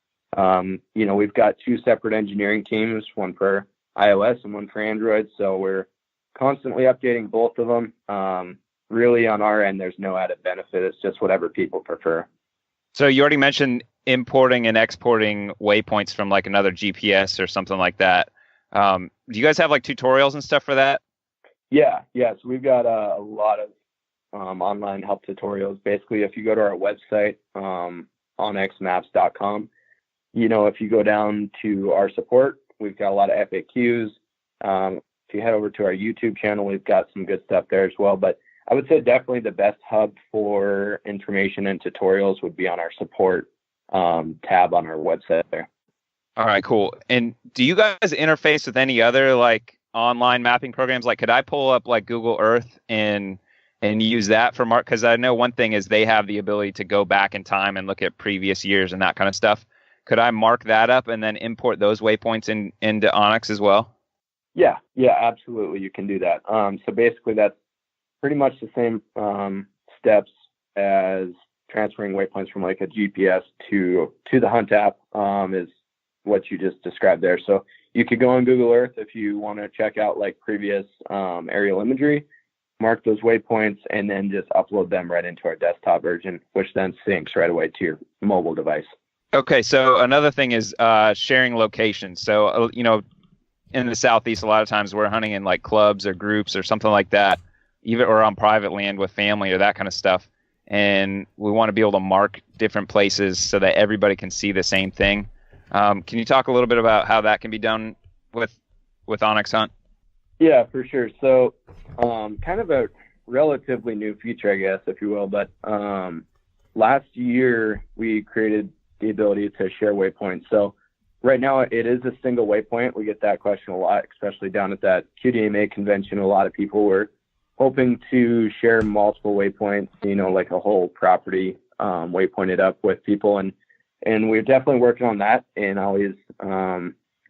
D: we've got two separate engineering teams, one for iOS and one for Android. So we're constantly updating both of them. Really on our end, there's no added benefit. It's just whatever people prefer.
B: So you already mentioned importing and exporting waypoints from like another GPS or something like that. Do you guys have like tutorials and stuff for that?
D: Yeah. So we've got a lot of online help tutorials. Basically, if you go to our website, onxmaps.com, if you go down to our support, we've got a lot of FAQs. If you head over to our YouTube channel, we've got some good stuff there as well. But I would say definitely the best hub for information and tutorials would be on our support tab on our website there.
B: All right, cool. And do you guys interface with any other like online mapping programs? Like, could I pull up like Google Earth and use that for mark? Because I know one thing is they have the ability to go back in time and look at previous years and that kind of stuff. Could I mark that up and then import those waypoints into onX as well?
D: Yeah, absolutely. You can do that. So basically that's pretty much the same steps as transferring waypoints from like a GPS to the Hunt app is what you just described there. So you could go on Google Earth if you want to check out like previous aerial imagery, mark those waypoints, and then just upload them right into our desktop version, which then syncs right away to your mobile device.
B: Okay, so another thing is sharing locations. So, in the Southeast, a lot of times we're hunting in like clubs or groups or something like that, even or on private land with family or that kind of stuff. And we want to be able to mark different places so that everybody can see the same thing. Can you talk a little bit about how that can be done with onX Hunt?
D: Yeah, for sure. So kind of a relatively new feature, I guess, if you will. But last year, we created the ability to share waypoints. So right now, it is a single waypoint. We get that question a lot, especially down at that QDMA convention. A lot of people were hoping to share multiple waypoints, like a whole property waypointed up with people. And we're definitely working on that and always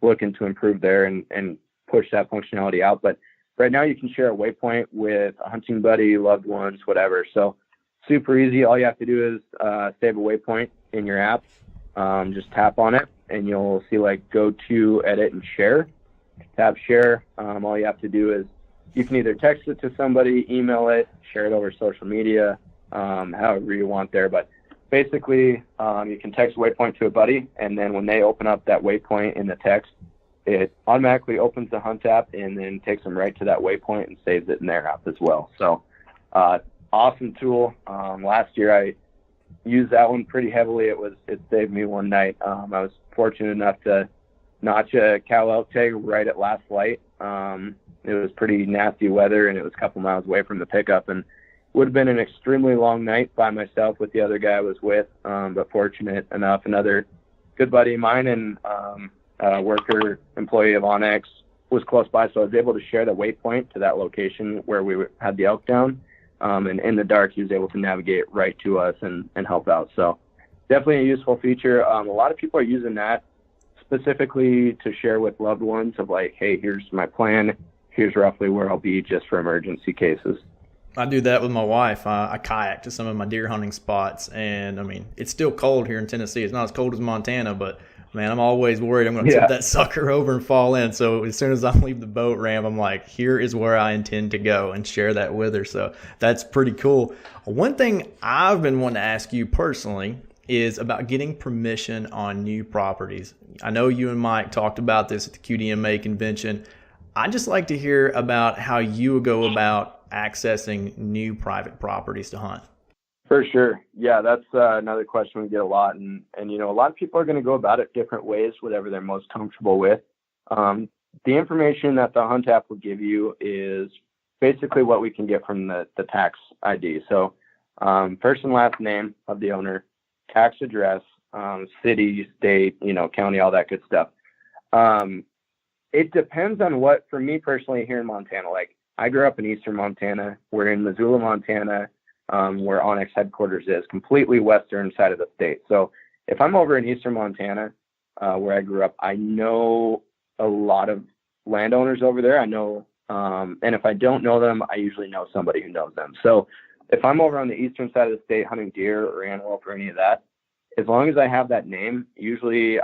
D: looking to improve there and push that functionality out. But right now you can share a waypoint with a hunting buddy, loved ones, whatever. So super easy. All you have to do is save a waypoint in your app. Just tap on it and you'll see like go to, edit, and share. Tap share. All you have to do is you can either text it to somebody, email it, share it over social media, however you want there. But basically, you can text waypoint to a buddy, and then when they open up that waypoint in the text, it automatically opens the Hunt app and then takes them right to that waypoint and saves it in their app as well. So awesome tool. Last year I used that one pretty heavily. It saved me one night. I was fortunate enough to notch a cow elk tag right at last light. It was pretty nasty weather, and it was a couple miles away from the pickup, and would have been an extremely long night by myself with the other guy I was with. But fortunate enough, another good buddy of mine and worker employee of onX was close by, so I was able to share the waypoint to that location where we had the elk down. And in the dark, he was able to navigate right to us and help out. So definitely a useful feature. A lot of people are using that specifically to share with loved ones of like, hey, here's my plan. Here's roughly where I'll be just for emergency cases.
A: I do that with my wife. I kayak to some of my deer hunting spots, and I mean, it's still cold here in Tennessee. It's not as cold as Montana, but man, I'm always worried I'm going to tip that sucker over and fall in. So as soon as I leave the boat ramp, I'm like, here is where I intend to go, and share that with her. So that's pretty cool. One thing I've been wanting to ask you personally is about getting permission on new properties. I know you and Mike talked about this at the QDMA convention. I'd just like to hear about how you go about accessing new private properties to hunt.
D: For sure. Yeah, that's another question we get a lot. And a lot of people are going to go about it different ways, whatever they're most comfortable with. The information that the Hunt app will give you is basically what we can get from the tax ID. So first and last name of the owner, tax address, city, state, county, all that good stuff. It depends on what, for me personally here in Montana, like I grew up in eastern Montana. We're in Missoula, Montana, where onX headquarters is, completely western side of the state. So if I'm over in eastern Montana, where I grew up, I know a lot of landowners over there. I know, and if I don't know them, I usually know somebody who knows them. So if I'm over on the eastern side of the state hunting deer or antelope or any of that, as long as I have that name, usually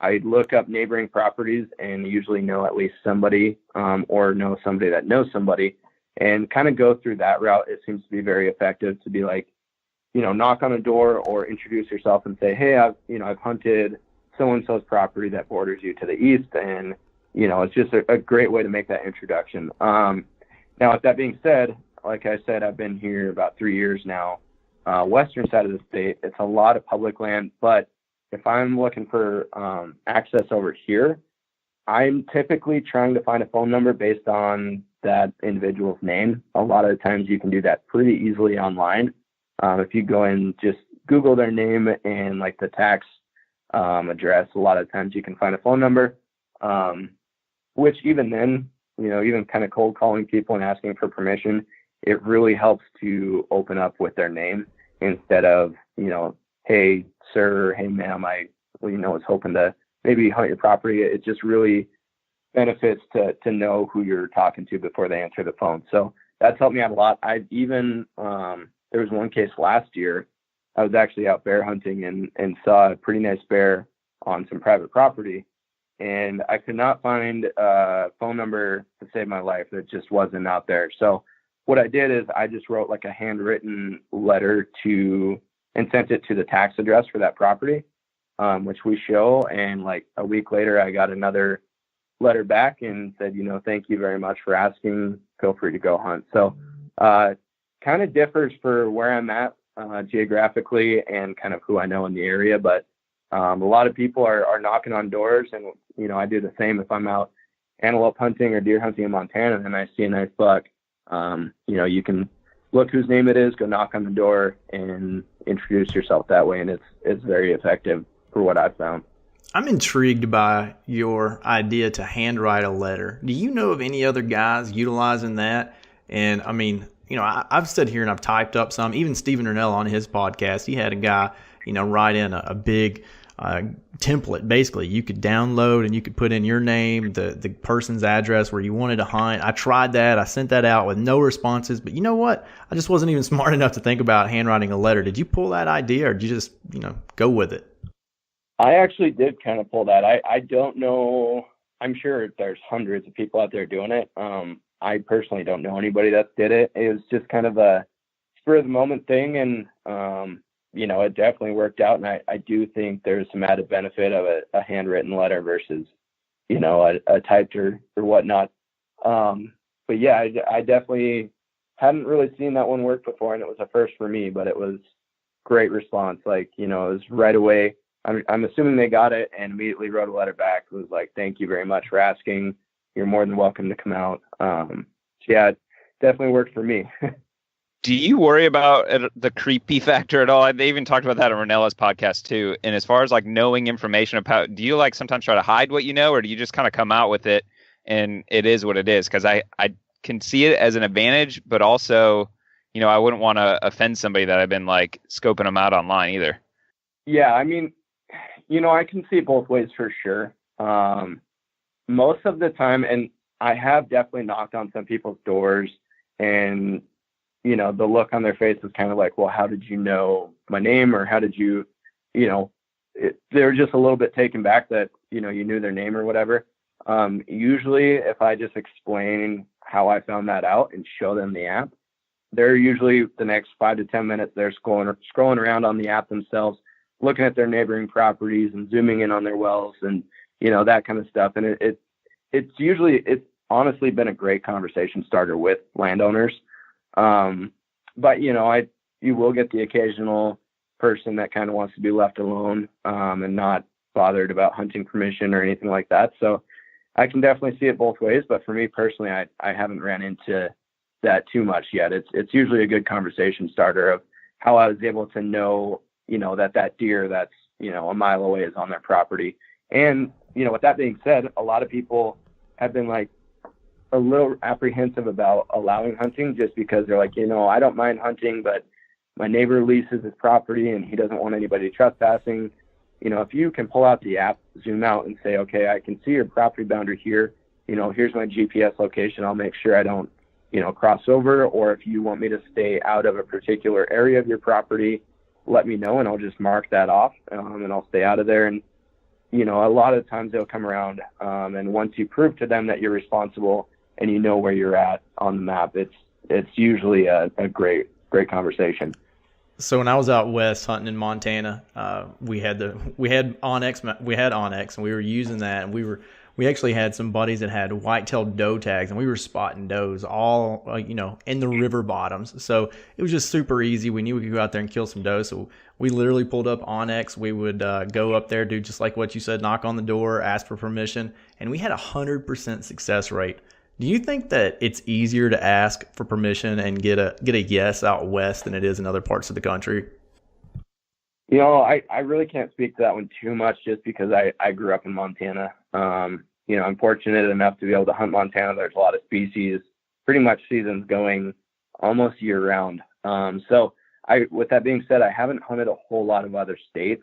D: I look up neighboring properties and usually know at least somebody, or know somebody that knows somebody, and kind of go through that route. It seems to be very effective to be like, knock on a door or introduce yourself and say, hey, I've hunted so-and-so's property that borders you to the east. And, it's just a great way to make that introduction. Now, with that being said, like I said, I've been here about 3 years now. Western side of the state, it's a lot of public land, but if I'm looking for access over here, I'm typically trying to find a phone number based on that individual's name. A lot of the times you can do that pretty easily online. If you go and just Google their name and like the tax address, a lot of times you can find a phone number, which even then, even kind of cold calling people and asking for permission, it really helps to open up with their name instead of, hey, sir, hey, ma'am, I was hoping to maybe hunt your property. It just really benefits to know who you're talking to before they answer the phone. So that's helped me out a lot. I've even, there was one case last year, I was actually out bear hunting and saw a pretty nice bear on some private property. And I could not find a phone number to save my life. That just wasn't out there. So what I did is I just wrote like a handwritten letter and sent it to the tax address for that property, which we show. And like a week later, I got another letter back and said, thank you very much for asking. Feel free to go hunt. So kind of differs for where I'm at geographically and kind of who I know in the area. But a lot of people are knocking on doors, and I do the same. If I'm out antelope hunting or deer hunting in Montana and I see a nice buck, you can look whose name it is, go knock on the door and introduce yourself that way. And it's very effective for what I've found.
A: I'm intrigued by your idea to handwrite a letter. Do you know of any other guys utilizing that? And I mean, I've stood here and I've typed up some. Even Stephen Ernell on his podcast, he had a guy, write in a big template. Basically, you could download and you could put in your name, the person's address where you wanted to hunt. I tried that. I sent that out with no responses. But you know what? I just wasn't even smart enough to think about handwriting a letter. Did you pull that idea, or did you just go with it?
D: I actually did kind of pull that. I don't know. I'm sure there's hundreds of people out there doing it. I personally don't know anybody that did it. It was just kind of a spur of the moment thing. And, it definitely worked out. And I do think there's some added benefit of a handwritten letter versus a typed or whatnot. But yeah, I definitely hadn't really seen that one work before, and it was a first for me, but it was great response. Like, it was right away. I'm assuming they got it and immediately wrote a letter back. It was like, thank you very much for asking. You're more than welcome to come out. So yeah, it definitely worked for me.
B: Do you worry about the creepy factor at all? They even talked about that on Renella's podcast too. And as far as like knowing information about, do you like sometimes try to hide what you know, or do you just kind of come out with it and it is what it is? Because I can see it as an advantage, but also, I wouldn't want to offend somebody that I've been like scoping them out online either.
D: Yeah, I mean, I can see it both ways for sure. Most of the time, and I have definitely knocked on some people's doors, and the look on their face is kind of like, well, how did you know my name, or how did you, they're just a little bit taken back that you knew their name or whatever. Usually, if I just explain how I found that out and show them the app, they're usually the next 5 to 10 minutes they're scrolling around on the app themselves, looking at their neighboring properties and zooming in on their wells and that kind of stuff. And it's honestly been a great conversation starter with landowners. But you will get the occasional person that kind of wants to be left alone and not bothered about hunting permission or anything like that. So I can definitely see it both ways. But for me personally, I haven't ran into that too much yet. It's usually a good conversation starter of how I was able to know, that deer that's, a mile away is on their property. And, with that being said, a lot of people have been like a little apprehensive about allowing hunting just because they're like, I don't mind hunting, but my neighbor leases his property and he doesn't want anybody trespassing. If you can pull out the app, zoom out and say, okay, I can see your property boundary here. Here's my GPS location. I'll make sure I don't, cross over. Or if you want me to stay out of a particular area of your property, let me know and I'll just mark that off and I'll stay out of there. And, a lot of times they'll come around and once you prove to them that you're responsible and you know where you're at on the map, it's usually a great conversation.
A: So when I was out west hunting in Montana, we had OnX, and we were using that, and we actually had some buddies that had white-tailed doe tags, and we were spotting does all in the river bottoms. So it was just super easy. We knew we could go out there and kill some doe. So we literally pulled up OnX. We would go up there, do just like what you said, knock on the door, ask for permission, and we had 100% success rate. Do you think that it's easier to ask for permission and get a yes out west than it is in other parts of the country?
D: I really can't speak to that one too much just because I grew up in Montana. I'm fortunate enough to be able to hunt Montana. There's a lot of species, pretty much seasons going almost year round. So with that being said, I haven't hunted a whole lot of other states.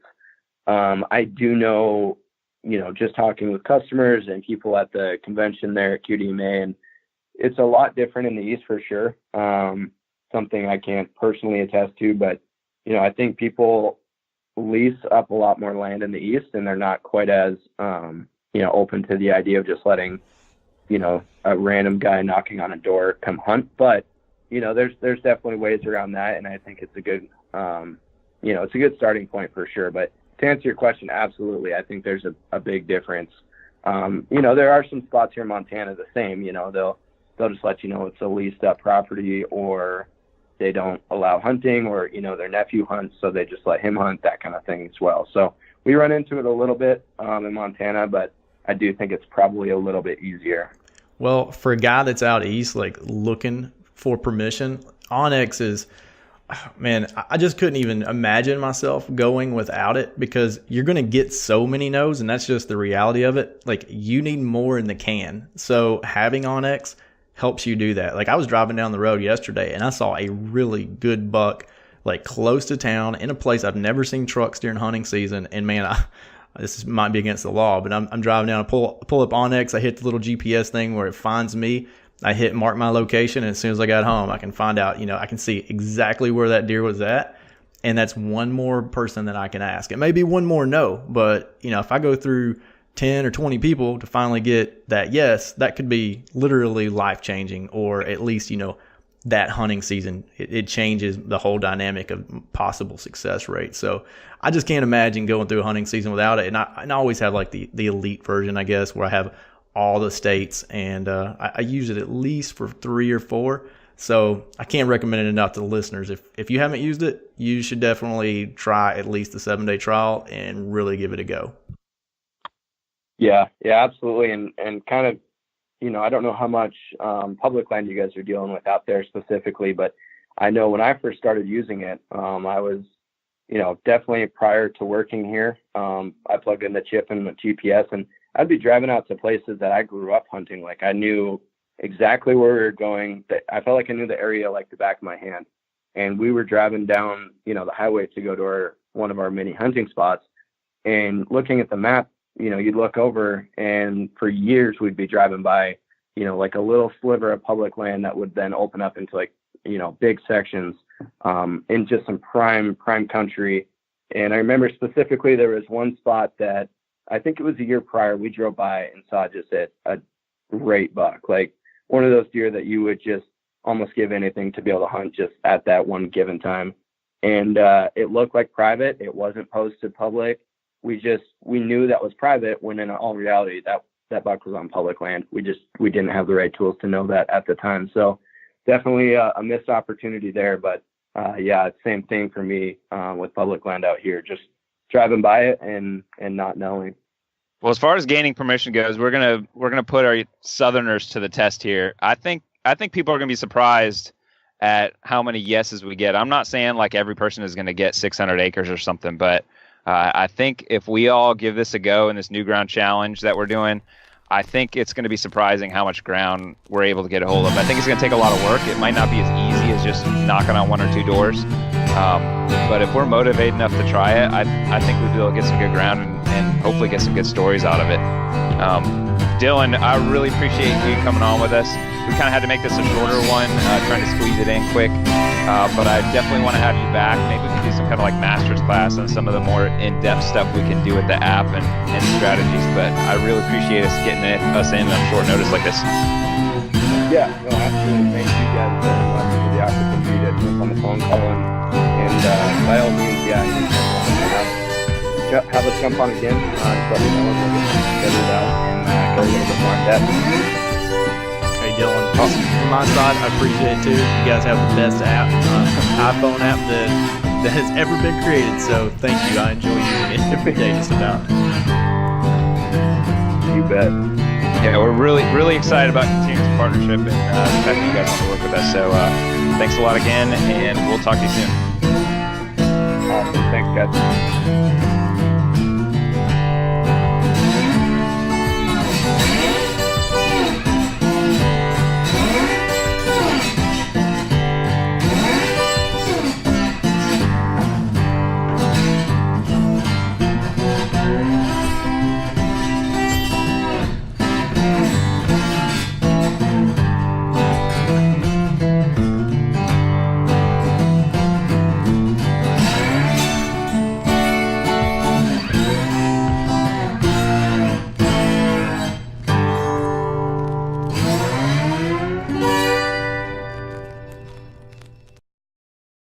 D: I do know, just talking with customers and people at the convention there at QDMA, and it's a lot different in the East for sure. Something I can't personally attest to, but, I think people lease up a lot more land in the East and they're not quite as, open to the idea of just letting, a random guy knocking on a door come hunt. But, there's definitely ways around that. And I think it's a good, it's a good starting point for sure. But to answer your question, absolutely. I think there's a big difference. There are some spots here in Montana the same, they'll just let you know it's a leased up property, or they don't allow hunting, or, their nephew hunts, so they just let him hunt, that kind of thing as well. So we run into it a little bit in Montana, but I do think it's probably a little bit easier.
A: Well, for a guy that's out east, like looking for permission, OnX is, man, I just couldn't even imagine myself going without it, because you're going to get so many no's, and that's just the reality of it. Like, you need more in the can. So having OnX helps you do that. Like, I was driving down the road yesterday and I saw a really good buck, like close to town in a place I've never seen trucks during hunting season. And man, this might be against the law, but I'm driving down, I pull up OnX. I hit the little GPS thing where it finds me. I hit mark my location, and as soon as I got home, I can find out, I can see exactly where that deer was at. And that's one more person that I can ask. It may be one more no, but if I go through 10 or 20 people to finally get that yes, that could be literally life changing, or at least, that hunting season, it changes the whole dynamic of possible success rate. So I just can't imagine going through a hunting season without it. And I always have like the elite version, I guess, where I have all the states, and I use it at least for 3 or 4. So I can't recommend it enough to the listeners. If you haven't used it, you should definitely try at least the 7-day trial and really give it a go.
D: Yeah, absolutely. And kind of, I don't know how much public land you guys are dealing with out there specifically, but I know when I first started using it, I was, definitely prior to working here, I plugged in the chip and the GPS, and I'd be driving out to places that I grew up hunting. Like I knew exactly where we were going. I felt like I knew the area like the back of my hand. And we were driving down, the highway to go to one of our mini hunting spots, and looking at the map, you'd look over, and for years we'd be driving by, like a little sliver of public land that would then open up into like, big sections, in just some prime country. And I remember specifically there was one spot that I think it was a year prior we drove by and saw just a great buck, like one of those deer that you would just almost give anything to be able to hunt just at that one given time. And it looked like private. It wasn't posted public. We knew that was private, when in all reality that buck was on public land. We didn't have the right tools to know that at the time. So definitely a missed opportunity there. But same thing for me with public land out here, just driving by it and not knowing.
B: Well, as far as gaining permission goes, we're gonna put our Southerners to the test here. I think people are gonna be surprised at how many yeses we get. I'm not saying like every person is gonna get 600 acres or something, but I think if we all give this a go in this new ground challenge that we're doing, I think it's going to be surprising how much ground we're able to get a hold of. I think it's going to take a lot of work. It might not be as easy as just knocking on 1 or 2 doors. But if we're motivated enough to try it, I think we'll be able to get some good ground and hopefully get some good stories out of it. Dylan, I really appreciate you coming on with us. We kind of had to make this a shorter one, trying to squeeze it in quick. But I definitely want to have you back. Maybe we can do some kind of like master's class on some of the more in-depth stuff we can do with the app and strategies. But I really appreciate us getting us in on short notice like this.
D: Yeah, no, absolutely. Thank you guys very much for the opportunity to jump on the phone call. And by all means, have us jump on again. Just let me know, and we'll get scheduled out and go a little bit more in depth.
A: Hey Dylan, from my side, I appreciate it too. You guys have the best app, iPhone app that has ever been created. So thank you. I enjoy using it every day just about.
D: You bet.
B: Yeah, we're really excited about continuing this partnership and the fact that you guys want to work with us. So thanks a lot again, and we'll talk to you soon.
D: Awesome. Thanks, guys.